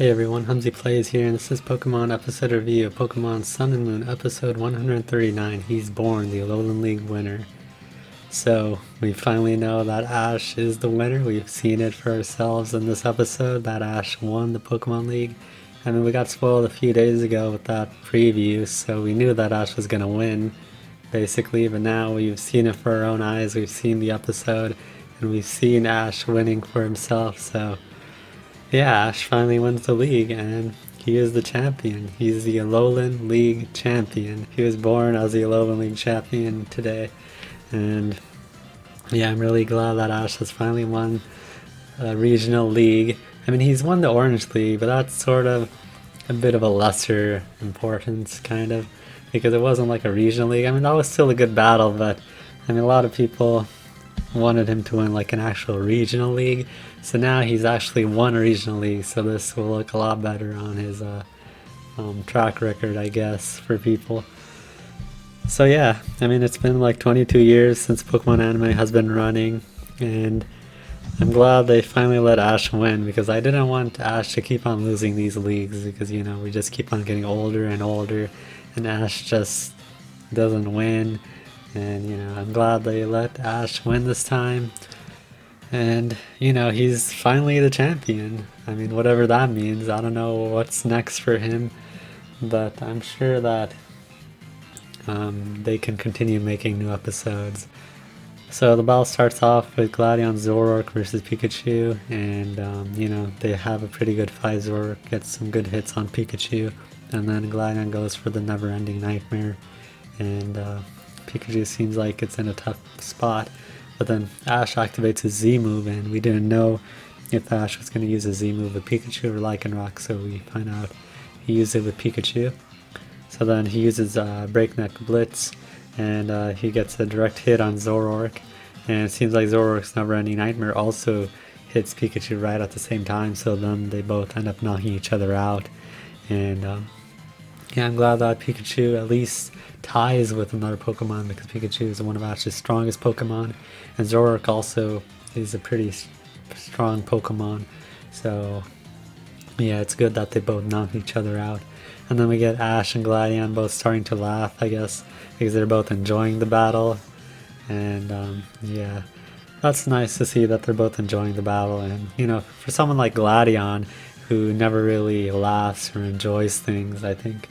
Hey everyone, Humsy Plays here, and this is Pokemon episode review of Pokemon Sun and Moon episode 139. He's born, the Lowland League winner. So, we finally know that Ash is the winner. We've seen it for ourselves in this episode, that Ash won the Pokemon League. I mean, we got spoiled a few days ago with that preview, so we knew that Ash was going to win, basically, but now we've seen it for our own eyes. We've seen the episode, and we've seen Ash winning for himself, so yeah, Ash finally wins the league, and he is the champion. He's the Lowland League champion. He was born as the Lowland League champion today, and yeah, I'm really glad that Ash has finally won a regional league. I mean, he's won the Orange League, but that's sort of a bit of a lesser importance, kind of, because it wasn't like a regional league. I mean, that was still a good battle, but I mean, a lot of people wanted him to win like an actual regional league, so now he's actually won a regional league, so this will look a lot better on his track record, I guess, for people. So yeah, I mean, it's been like 22 years since Pokemon anime has been running, and I'm glad they finally let Ash win, because I didn't want Ash to keep on losing these leagues, because, you know, we just keep on getting older and older and Ash just doesn't win. And, you know, I'm glad they let Ash win this time. And, you know, he's finally the champion. I mean, whatever that means. I don't know what's next for him. But I'm sure that they can continue making new episodes. So the battle starts off with Gladion Zoroark versus Pikachu. And, you know, they have a pretty good fight. Zoroark gets some good hits on Pikachu. And then Gladion goes for the never-ending nightmare. And Pikachu seems like it's in a tough spot, but then Ash activates his Z move, and we didn't know if Ash was going to use a Z move with Pikachu or Lycanroc, so we find out he used it with Pikachu. So then he uses Breakneck Blitz, and he gets a direct hit on Zoroark, and it seems like Zoroark's Never-Ending Nightmare also hits Pikachu right at the same time, so then they both end up knocking each other out. And yeah, I'm glad that Pikachu at least ties with another Pokemon, because Pikachu is one of Ash's strongest Pokemon, and Zoroark also is a pretty strong Pokemon, so yeah, it's good that they both knock each other out. And then we get Ash and Gladion both starting to laugh, I guess, because they're both enjoying the battle, and yeah, that's nice to see that they're both enjoying the battle. And, you know, for someone like Gladion, who never really laughs or enjoys things, I think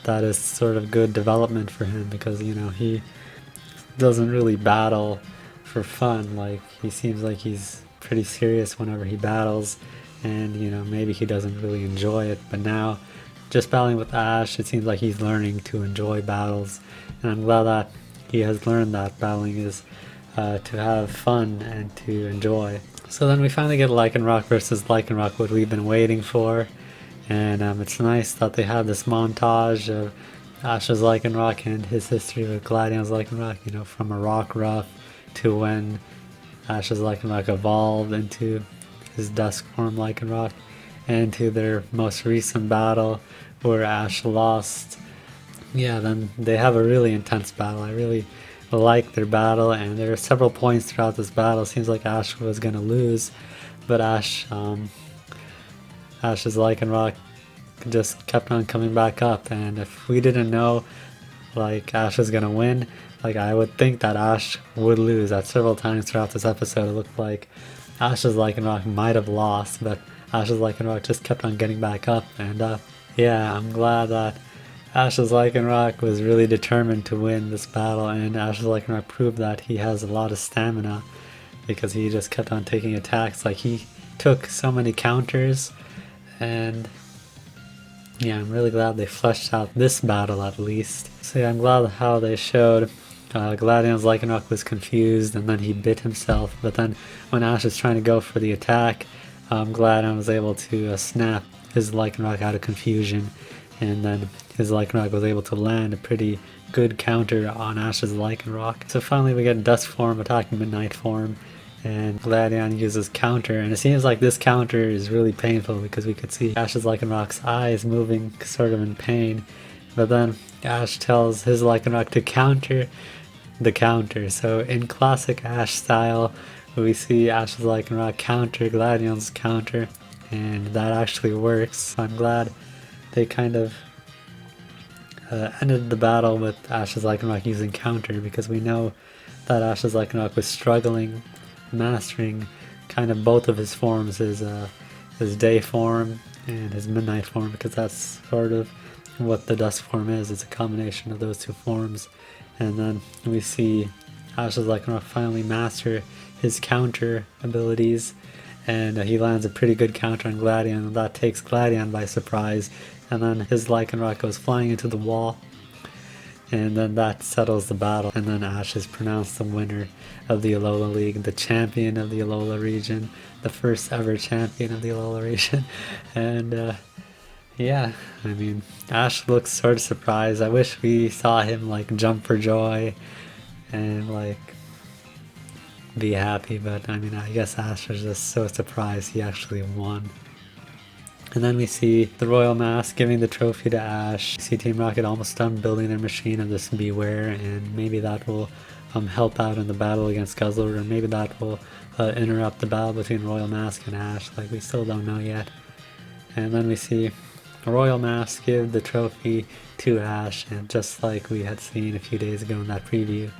that is sort of good development for him, because, you know, he doesn't really battle for fun. Like, he seems like he's pretty serious whenever he battles, and, you know, maybe he doesn't really enjoy it, but now just battling with Ash, it seems like he's learning to enjoy battles, and I'm glad that he has learned that battling is to have fun and to enjoy. So then we finally get Lycanroc versus Lycanroc, what we've been waiting for. And it's nice that they have this montage of Ash's Lycanroc and his history with Gladion's Lycanroc, you know, from a Rockruff to when Ash's Lycanroc evolved into his Dusk form Lycanroc, and to their most recent battle where Ash lost. Yeah, then they have a really intense battle. I really like their battle, and there are several points throughout this battle. It seems like Ash was going to lose, but Ash's Lycanroc just kept on coming back up, and if we didn't know like Ash was gonna win, like I would think that Ash would lose. At several times throughout this episode, it looked like Ash's Lycanroc might have lost, but Ash's Lycanroc just kept on getting back up, and yeah, I'm glad that Ash's Lycanroc was really determined to win this battle, and Ash's Lycanroc proved that he has a lot of stamina, because he just kept on taking attacks. Like, he took so many counters. And yeah, I'm really glad they fleshed out this battle at least. So yeah, I'm glad how they showed Gladion's Lycanroc was confused, and then he bit himself. But then when Ash was trying to go for the attack, Gladion was able to snap his Lycanroc out of confusion, and then his Lycanroc was able to land a pretty good counter on Ash's Lycanroc. So finally we get Dusk form attacking Midnight form, and Gladion uses counter, and it seems like this counter is really painful, because we could see Ash's Lycanroc's eyes moving sort of in pain, but then Ash tells his Lycanroc to counter the counter. So in classic Ash style, we see Ash's Lycanroc counter Gladion's counter, and that actually works. I'm glad they kind of ended the battle with Ash's Lycanroc using counter, because we know that Ash's Lycanroc was struggling mastering kind of both of his forms, his day form and his midnight form, because that's sort of what the dusk form is. It's a combination of those two forms. And then we see Ash's Lycanroc finally master his counter abilities, and he lands a pretty good counter on Gladion, and that takes Gladion by surprise, and then his Lycanroc goes flying into the wall, and then that settles the battle, and then Ash is pronounced the winner of the Alola League, the champion of the Alola region, the first ever champion of the Alola region. And yeah, I mean, Ash looks sort of surprised. I wish we saw him like jump for joy and like be happy, but I mean, I guess Ash was just so surprised he actually won. And then we see the Royal Mask giving the trophy to Ash. We see Team Rocket almost done building their machine of this Beware, and maybe that will help out in the battle against Guzzlord, or maybe that will interrupt the battle between Royal Mask and Ash. Like, we still don't know yet. And then we see Royal Mask give the trophy to Ash, and just like we had seen a few days ago in that preview,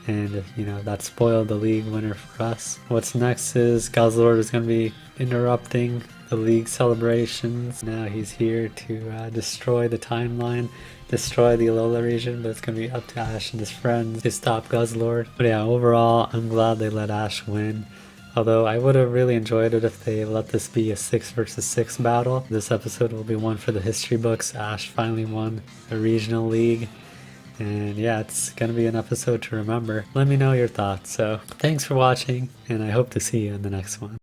and you know, that spoiled the league winner for us. What's next is Guzzlord is going to be interrupting the league celebrations. Now he's here to destroy the timeline, destroy the Alola region, but it's going to be up to Ash and his friends to stop Guzzlord. But yeah, overall, I'm glad they let Ash win. Although I would have really enjoyed it if they let this be a 6 versus 6 battle. This episode will be one for the history books. Ash finally won a regional league. And yeah, it's going to be an episode to remember. Let me know your thoughts. So thanks for watching, and I hope to see you in the next one.